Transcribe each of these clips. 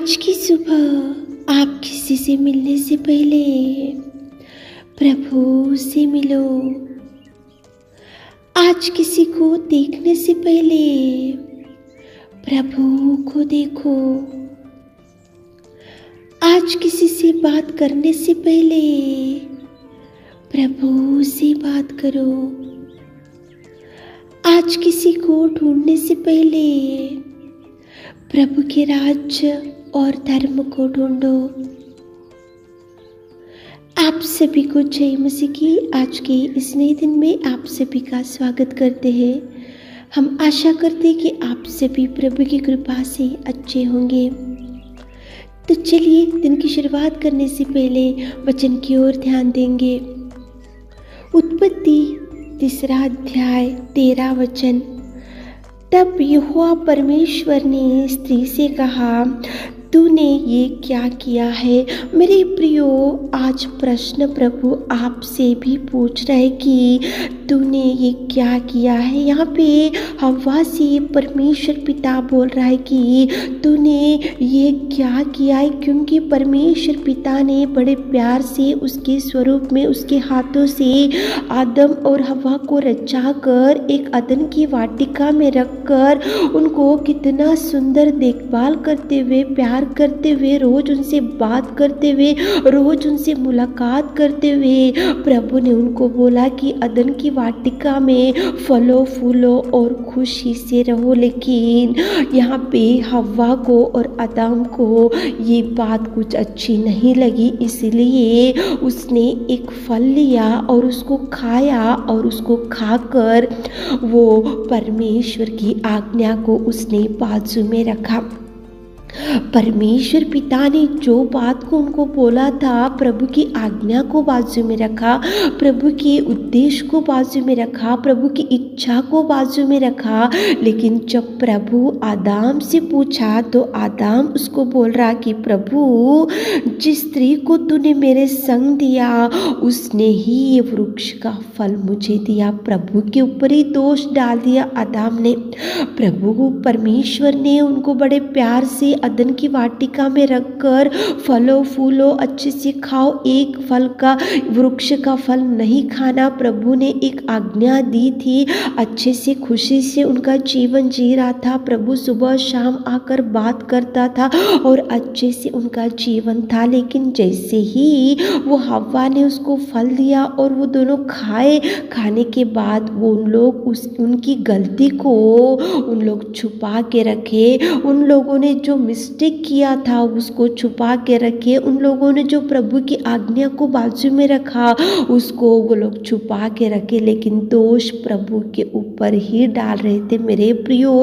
आज की सुबह आप किसी से मिलने से पहले प्रभु से मिलो। आज किसी को देखने से पहले प्रभु को देखो। आज किसी से बात करने से पहले प्रभु से बात करो। आज किसी को ढूंढने से पहले प्रभु के राज्य और धर्म को ढूंढो। आप सभी को जय मसीह की आज के इस नए दिन में आप सभी का स्वागत करते हैं। हम आशा करते हैं कि आप सभी प्रभु की कृपा से अच्छे होंगे। तो चलिए दिन की शुरुआत करने से पहले वचन की ओर ध्यान देंगे। उत्पत्ति 3 अध्याय 13 वचन। तब यहोवा परमेश्वर ने स्त्री से कहा, तूने ये क्या किया है? मेरे प्रियो, आज प्रश्न प्रभु आपसे भी पूछ रहे कि तूने ये क्या किया है। यहाँ पे हव्वा से परमेश्वर पिता बोल रहा है कि तूने ये क्या किया है, क्योंकि परमेश्वर पिता ने बड़े प्यार से उसके स्वरूप में उसके हाथों से आदम और हव्वा को रचा कर एक अदन की वाटिका में रखकर उनको कितना सुंदर देखभाल करते हुए, प्यार करते हुए, रोज उनसे बात करते हुए, रोज उनसे मुलाकात करते हुए प्रभु ने उनको बोला कि अदन की वाटिका में फलो फूलो और खुशी से रहो। लेकिन यहाँ पे हव्वा को और आदम को ये बात कुछ अच्छी नहीं लगी, इसलिए उसने एक फल लिया और उसको खाया और उसको खाकर वो परमेश्वर की आज्ञा को उसने बाजू में रखा। परमेश्वर पिता ने जो बात को उनको बोला था, प्रभु की आज्ञा को बाजू में रखा, प्रभु के उद्देश्य को बाजू में रखा, प्रभु की इच्छा को बाजू में रखा। लेकिन जब प्रभु आदम से पूछा तो आदम उसको बोल रहा कि प्रभु, जिस स्त्री को तूने मेरे संग दिया उसने ही ये वृक्ष का फल मुझे दिया। प्रभु के ऊपर ही दोष डाल दिया आदम ने। प्रभु परमेश्वर ने उनको बड़े प्यार से अदन की वाटिका में रखकर फलो फूलो, अच्छे से खाओ, एक फल का वृक्ष का फल नहीं खाना प्रभु ने एक आज्ञा दी थी। अच्छे से खुशी से उनका जीवन जी रहा था। प्रभु सुबह शाम आकर बात करता था और अच्छे से उनका जीवन था। लेकिन जैसे ही वो हव्वा ने उसको फल दिया और वो दोनों खाए, खाने के बाद वो उन लोग उनकी गलती को उन लोग छुपा के रखे। उन लोगों ने जो मिस्टेक किया था उसको छुपा के रखे। उन लोगों ने जो प्रभु की आज्ञा को बाजू में रखा उसको वो लोग छुपा के रखे, लेकिन दोष प्रभु के ऊपर ही डाल रहे थे। मेरे प्रियो,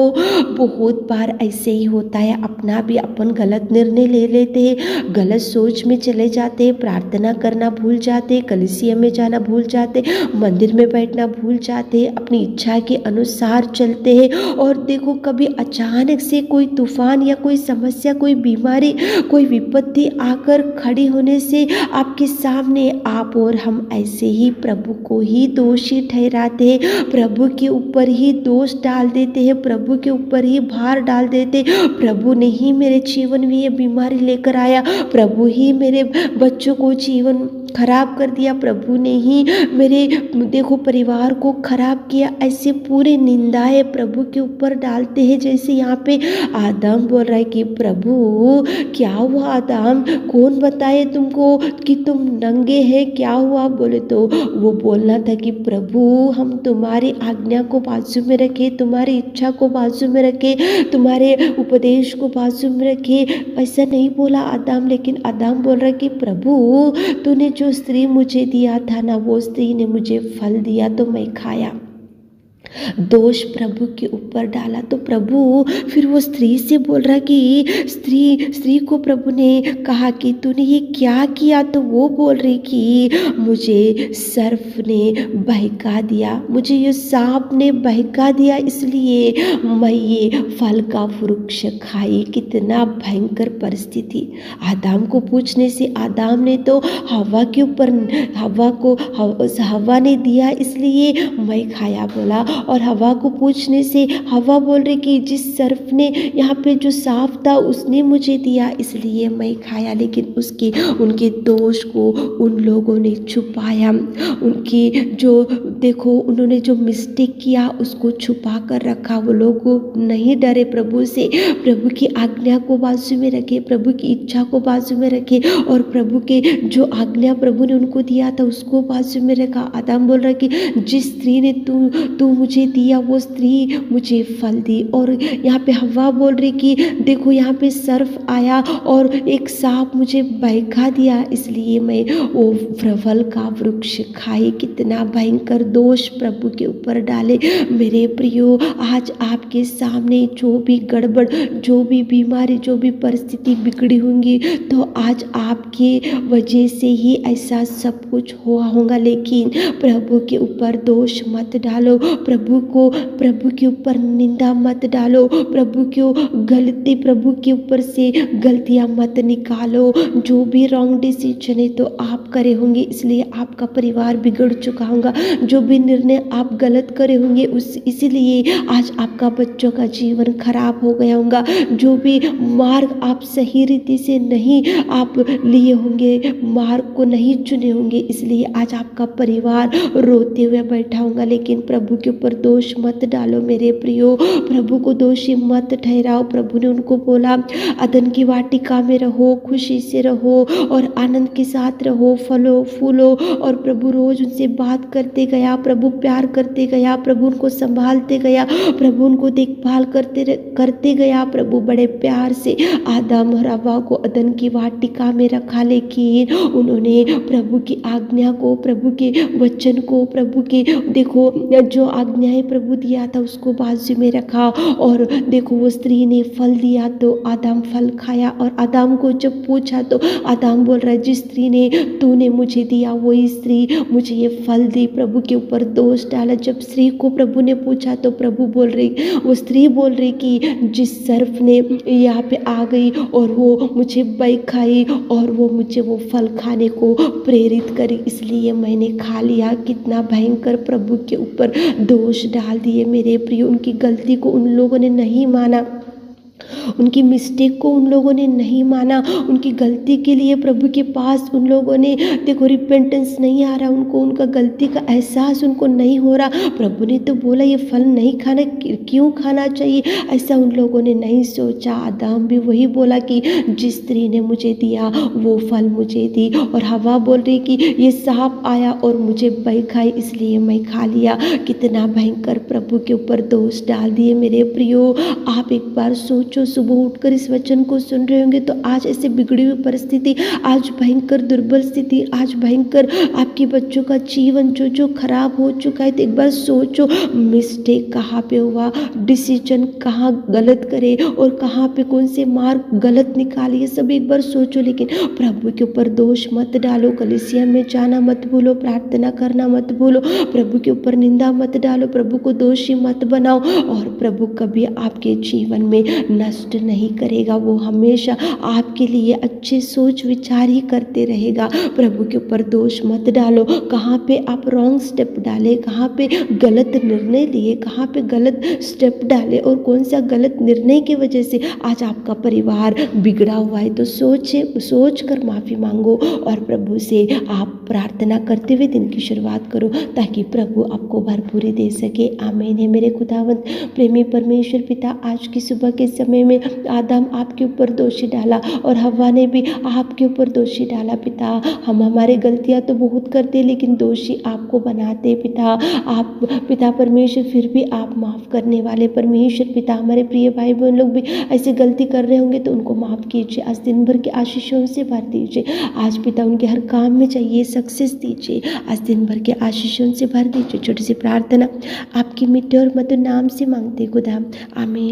बहुत बार ऐसे ही होता है। अपना भी अपन गलत निर्णय ले लेते हैं, गलत सोच में चले जाते हैं, प्रार्थना करना भूल जाते, कलीसिया में जाना भूल जाते, मंदिर में बैठना भूल जाते, अपनी इच्छा के अनुसार चलते हैं। और देखो, कभी अचानक से कोई तूफान या कोई समस्या, कोई बीमारी, कोई विपत्ति आकर खड़ी होने से आपके सामने आप और हम ऐसे ही प्रभु को ही दोषी ठहराते हैं, प्रभु के ऊपर ही दोष डाल देते हैं, प्रभु के ऊपर ही भार डाल देते। प्रभु ने ही मेरे जीवन में ये बीमारी लेकर आया, प्रभु ही मेरे बच्चों को जीवन खराब कर दिया, प्रभु ने ही मेरे देखो परिवार को खराब किया। ऐसे पूरे निंदाएं प्रभु के ऊपर डालते हैं। जैसे यहाँ पे आदम बोल रहा है कि प्रभु क्या हुआ आदम, कौन बताए तुमको कि तुम नंगे हैं, क्या हुआ? बोले तो वो बोलना था कि प्रभु, हम तुम्हारी आज्ञा को बाजू में रखे, तुम्हारी इच्छा को बाजू में रखे, तुम्हारे उपदेश को बाजू में रखे। ऐसा नहीं बोला आदम, लेकिन आदम बोल रहा है कि प्रभु, तूने जो स्त्री मुझे दिया था ना, वो स्त्री ने मुझे फल दिया तो मैं खाया। दोष प्रभु के ऊपर डाला तो प्रभु फिर वो स्त्री से बोल रहा कि स्त्री को प्रभु ने कहा कि तूने ये क्या किया? तो वो बोल रही कि मुझे सर्प ने बहका दिया, मुझे ये सांप ने बहका दिया, इसलिए मैं ये फल का वृक्ष खाई। कितना भयंकर परिस्थिति। आदम को पूछने से आदम ने तो हव्वा के ऊपर, हव्वा ने दिया इसलिए मैं खाया बोला। और हवा को पूछने से हवा बोल रही कि जिस सर्प ने यहाँ पे जो सांप था उसने मुझे दिया इसलिए मैं खाया, लेकिन उनके दोष को उन लोगों ने छुपाया। उनकी जो देखो उन्होंने जो मिस्टेक किया उसको छुपा कर रखा। वो लोग नहीं डरे प्रभु से, प्रभु की आज्ञा को बाजू में रखे, प्रभु की इच्छा को बाजू में रखे और प्रभु के जो आज्ञा प्रभु ने उनको दिया था उसको बाजू में रखा। आदम बोल रहा कि जिस स्त्री ने तू मुझे दिया वो स्त्री मुझे फल दी। और यहाँ पे हवा बोल रही कि देखो यहाँ पे सर्प आया और एक सांप मुझे बहका दिया इसलिए मैं वो फल का वृक्ष खाई। कितना भयंकर दोष प्रभु के ऊपर डाले। मेरे प्रियो, आज आपके सामने जो भी गड़बड़, जो भी बीमारी, जो भी परिस्थिति बिगड़ी होंगी तो आज आपके वजह से ही ऐसा सब कुछ हुआ होगा, लेकिन प्रभु के ऊपर दोष मत डालो, प्रभु के ऊपर निंदा मत डालो, प्रभु के ऊपर से गलतियां मत निकालो। जो भी रॉन्ग डिसीजन है तो आप करे होंगे इसलिए आपका परिवार बिगड़ चुका होगा। जो भी निर्णय आप गलत करे होंगे इसीलिए आज आपका बच्चों का जीवन खराब हो गया होगा। जो भी मार्ग आप सही रीति से नहीं आप लिए होंगे, मार्ग को नहीं चुने होंगे, इसलिए आज आपका परिवार रोते हुए बैठा होगा। लेकिन प्रभु के ऊपर दोष मत डालो मेरे प्रियो, प्रभु को दोषी मत ठहराओ। प्रभु ने उनको बोला अदन की वाटिका में रहो, खुशी से रहो और आनंद के साथ रहो, फलो फूलो। और प्रभु रोज उनसे बात करते गया, प्रभु प्यार करते गया, प्रभु उनको संभालते गया, प्रभु उनको देखभाल करते गया। प्रभु बड़े प्यार से आदम और हव्वा को अदन की वाटिका में रखा, लेकिन उन्होंने प्रभु की आज्ञा को, प्रभु के वचन को, प्रभु के देखो जो आज्ञाएं प्रभु दिया था उसको बाजू में रखा। और देखो वो स्त्री ने फल दिया तो आदम फल खाया। और आदम को जब पूछा तो आदम बोल रहा है जिस स्त्री ने तूने मुझे दिया वही स्त्री मुझे ये फल दी। प्रभु के ऊपर दोष डाला। जब स्त्री को प्रभु ने पूछा तो प्रभु बोल रही, वो स्त्री बोल रही कि जिस सर्प ने यहाँ पे आ गई और वो मुझे बहकाई और वो मुझे वो फल खाने को प्रेरित करी इसलिए मैंने खा लिया। कितना भयंकर प्रभु के ऊपर दोष डाल दिए मेरे प्रिय। उनकी गलती को उन लोगों ने नहीं माना, उनकी मिस्टेक को उन लोगों ने नहीं माना, उनकी गलती के लिए प्रभु के पास उन लोगों ने देखो रिपेंटेंस नहीं आ रहा, उनको उनका गलती का एहसास उनको नहीं हो रहा। प्रभु ने तो बोला ये फल नहीं खाना, क्यों खाना चाहिए, ऐसा उन लोगों ने नहीं सोचा। आदम भी वही बोला कि जिस स्त्री ने मुझे दिया वो फल मुझे दी। और हवा बोल रही कि ये सांप आया और मुझे बहकाई इसलिए मैं खा लिया। कितना भयंकर प्रभु के ऊपर दोष डाल दिए मेरे प्रियो। आप एक बार सोचो, सुबह उठकर इस वचन को सुन रहे होंगे तो आज ऐसे बिगड़ी हुई परिस्थिति, आज भयंकर दुर्बल स्थिति, आज भयंकर आपके बच्चों का जीवन जो खराब हो चुका है, तो एक बार सोचो मिस्टेक कहाँ पे हुआ, डिसीजन कहाँ गलत करे और कहाँ पे कौन से मार्ग गलत निकाले, ये सब एक बार सोचो। लेकिन प्रभु के ऊपर दोष मत डालो, कलीसिया में जाना मत भूलो, प्रार्थना करना मत भूलो, प्रभु के ऊपर निंदा मत डालो, प्रभु को दोषी मत बनाओ। और प्रभु कभी आपके जीवन में नष्ट नहीं करेगा, वो हमेशा आपके लिए अच्छे सोच विचार ही करते रहेगा। प्रभु के ऊपर दोष मत डालो। कहाँ पे आप रॉन्ग स्टेप डाले, कहाँ पे गलत निर्णय लिए, कहाँ पे गलत स्टेप डाले और कौन सा गलत निर्णय की वजह से आज आपका परिवार बिगड़ा हुआ है, तो सोच कर माफ़ी मांगो और प्रभु से आप प्रार्थना करते हुए दिन की शुरुआत करो ताकि प्रभु आपको भरपूरी दे सके। आमीन है मेरे खुदावंत प्रेमी परमेश्वर पिता। आज की सुबह के समय में आदम आपके ऊपर दोषी डाला और हव्वा ने भी आपके ऊपर दोषी डाला पिता। हम हमारे गलतियां तो बहुत करते लेकिन दोषी आपको बनाते पिता। आप पिता परमेश्वर फिर भी आप माफ़ करने वाले परमेश्वर पिता। हमारे प्रिय भाई बहन लोग भी ऐसे गलती कर रहे होंगे तो उनको माफ़ कीजिए। आज दिन भर के आशीषों से भर दीजिए। आज पिता उनके हर काम में चाहिए सक्सेस दीजिए। आज दिन भर के आशीषों से भर दीजिए। छोटी सी प्रार्थना आपकी मिट्टी और मधुर नाम से मांगते खुदा, आमीन।